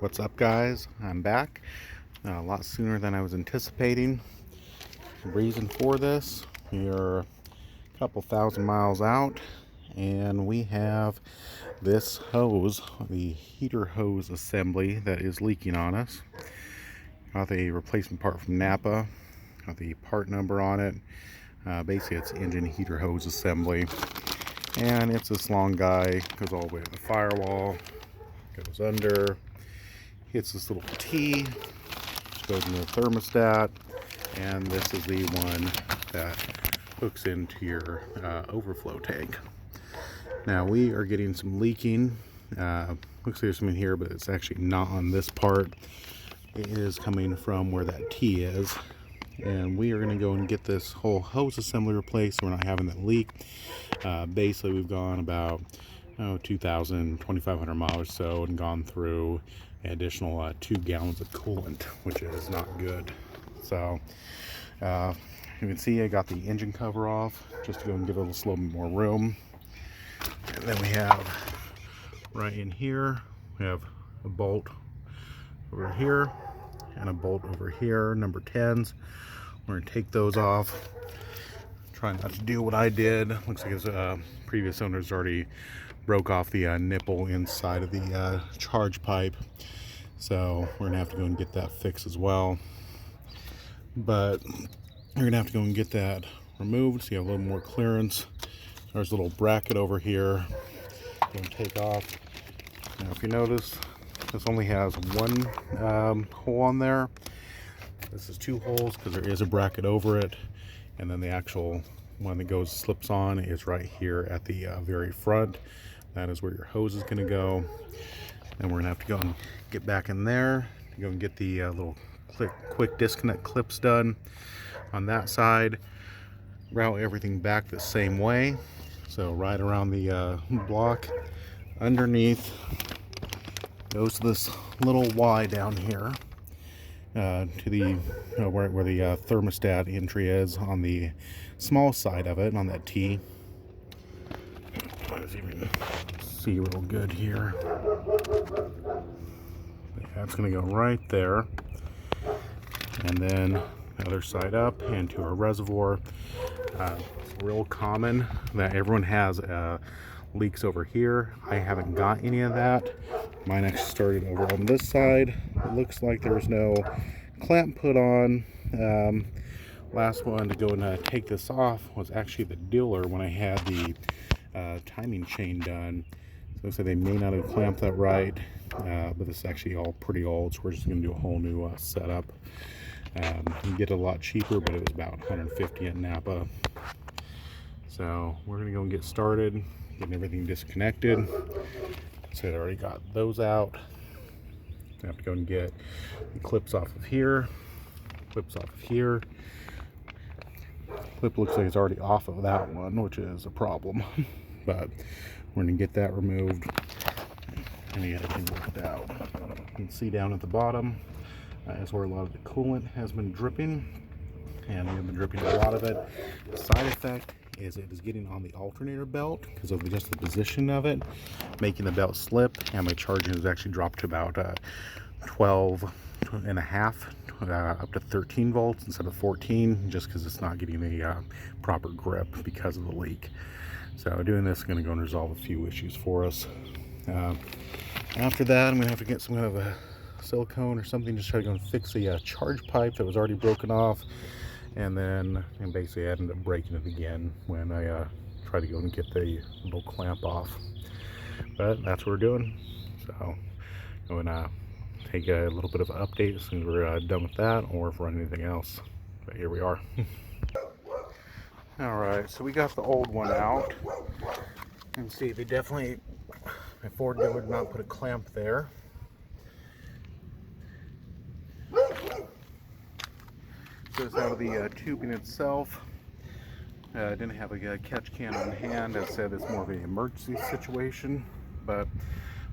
What's up, guys? I'm back a lot sooner than I was anticipating. The reason for this, we are a couple thousand miles out and we have this hose, the heater hose assembly, that is leaking on us. Got the replacement part from Napa, got the part number on it. Basically it's engine heater hose assembly, and it's this long guy, goes all the way to the firewall, goes under, hits this little T, which goes into the thermostat, and this is the one that hooks into your overflow tank. Now we are getting some leaking. Looks like there's some in here, but it's actually not on this part. It is coming from where that T is, and we are going to go and get this whole hose assembly replaced so we're not having that leak. Basically we've gone about 2,500 miles or so and gone through an additional 2 gallons of coolant, which is not good. So you can see I got the engine cover off just to go and give it a little bit more room. And then we have right in here, we have a bolt over here and a bolt over here, number 10s. We're going to take those off. Try not to do what I did. Looks like his previous owners already broke off the nipple inside of the charge pipe, so we're gonna have to go and get that fixed as well. But you're gonna have to go and get that removed so you have a little more clearance. There's a little bracket over here. Going to take off. Now, if you notice, this only has one hole on there. This is 2 holes because there is a bracket over it, and then the actual one that slips on is right here at the very front. That is where your hose is going to go. And we're going to have to go and get back in there to go and get the little quick disconnect clips done on that side. Route everything back the same way. So right around the block underneath goes to this little Y down here to the where the thermostat entry is on the small side of it, on that T. Let's even see real good here. That's going to go right there, and then the other side up into our reservoir. It's real common that everyone has leaks over here. I haven't got any of that. Mine actually started over on this side. It looks like there's no clamp put on. Last one to go and take this off was actually the dealer when I had the timing chain done. So it looks like they may not have clamped that right, but this is actually all pretty old, so we're just going to do a whole new setup. You can get it a lot cheaper, but it was about $150 at Napa. So we're going to go and get started, getting everything disconnected. So I already got those out. I have to go and get the clips off of here, clips off of here. Clip looks like it's already off of that one, which is a problem. But we're going to get that removed and get everything worked out. You can see down at the bottom is where a lot of the coolant has been dripping, and we have been dripping a lot of it. The side effect is it is getting on the alternator belt because of just the position of it, making the belt slip, and my charging has actually dropped to about 12.5 up to 13 volts instead of 14, just because it's not getting the proper grip because of the leak. So doing this is going to go and resolve a few issues for us. After that, I'm going to have to get some kind of a silicone or something, just try to go and fix the charge pipe that was already broken off. And basically I ended up breaking it again when I tried to go and get the little clamp off. But that's what we're doing. So I'm going to take a little bit of an update as soon as we're done with that, or if we're on anything else. But here we are. Alright, so we got the old one out. And see, they definitely, my Ford dealer did not put a clamp there. Goes out of the tubing itself. Didn't have a catch can on hand. As I said, it's more of an emergency situation, but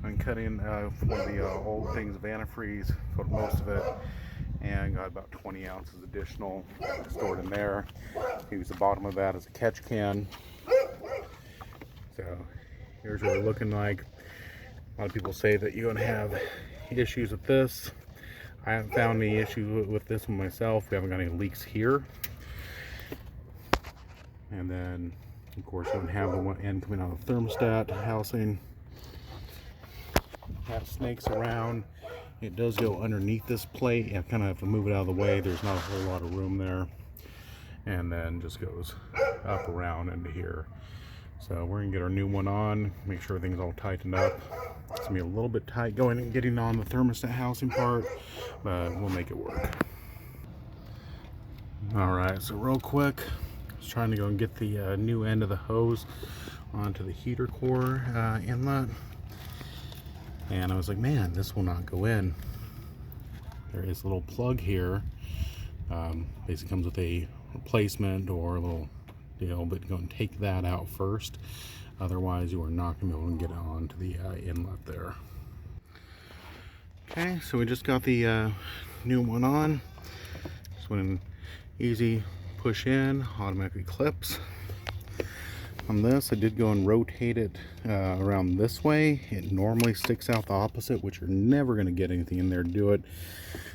I'm cutting one of the old things of antifreeze, put most of it, and got about 20 ounces additional stored in there. Use the bottom of that as a catch can. So here's what we're looking like. A lot of people say that you're going to have issues with this. I haven't found any issue with this one myself. We haven't got any leaks here. And then, of course, you don't have the one end coming out of the thermostat housing. Have snakes around. It does go underneath this plate. You kind of have to move it out of the way. There's not a whole lot of room there. And then just goes up around into here. So we're gonna get our new one on, make sure everything's all tightened up. It's gonna be a little bit tight going and getting on the thermostat housing part, but we'll make it work. All right, so real quick, I was trying to go and get the new end of the hose onto the heater core inlet. And I was like, man, this will not go in. There is a little plug here. Basically comes with a replacement or a little deal, but go and take that out first. Otherwise, you are not going to be able to get it onto the inlet there. Okay, so we just got the new one on. Just went in easy, push in, automatically clips. On this, I did go and rotate it around this way. It normally sticks out the opposite, which you're never going to get anything in there to do it.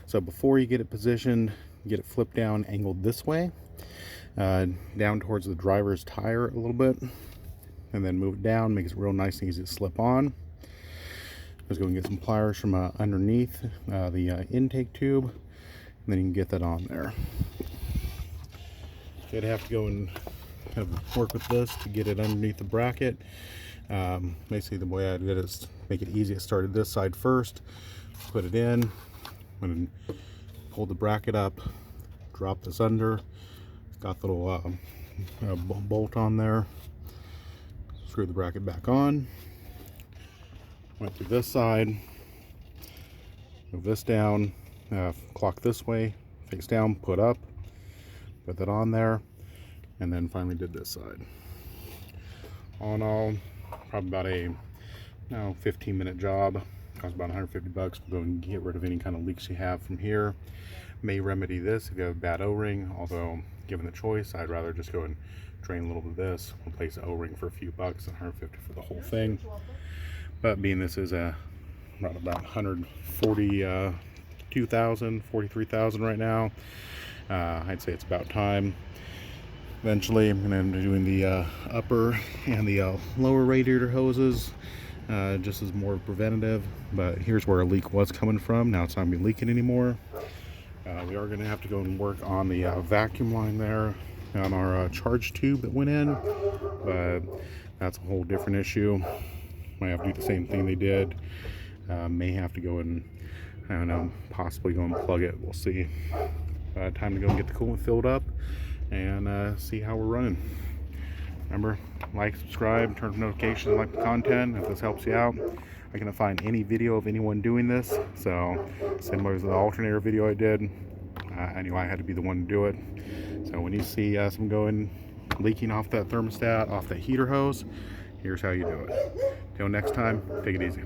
So before you get it positioned, get it flipped down, angled this way, down towards the driver's tire a little bit, and then move it down, makes it real nice and easy to slip on. Let's go and get some pliers from underneath the intake tube, and then you can get that on there. You'd have to go and kind of work with this to get it underneath the bracket. Basically the way I did it is make it easy. I started this side first, put it in, and pulled the bracket up, drop this under. It's got the little bolt on there. Screw the bracket back on. Went through this side, move this down, clock this way, face down, put up, put that on there, and then finally did this side. All in all, probably about a 15-minute job. Cost about 150 bucks. We'll go and get rid of any kind of leaks you have from here. May remedy this if you have a bad O-ring, although given the choice, I'd rather just go and drain a little bit of this, replace the O-ring for a few bucks, 150 for the whole thing. But being this is about 142,000, 43,000 right now, I'd say it's about time. Eventually, I'm going to end up doing the upper and the lower radiator hoses, just as more preventative. But here's where a leak was coming from. Now it's not going to be leaking anymore. We are going to have to go and work on the vacuum line there on our charge tube that went in, but that's a whole different issue. Might have to do the same thing they did. May have to go and, I don't know, possibly go and plug it. We'll see. Time to go and get the coolant filled up and see how we're running. Remember, like, subscribe, turn on notifications, like the content if this helps you out. I couldn't find any video of anyone doing this, so similar to the alternator video I did, I knew I had to be the one to do it. So when you see some going leaking off that thermostat, off that heater hose, here's how you do it. Till next time, take it easy.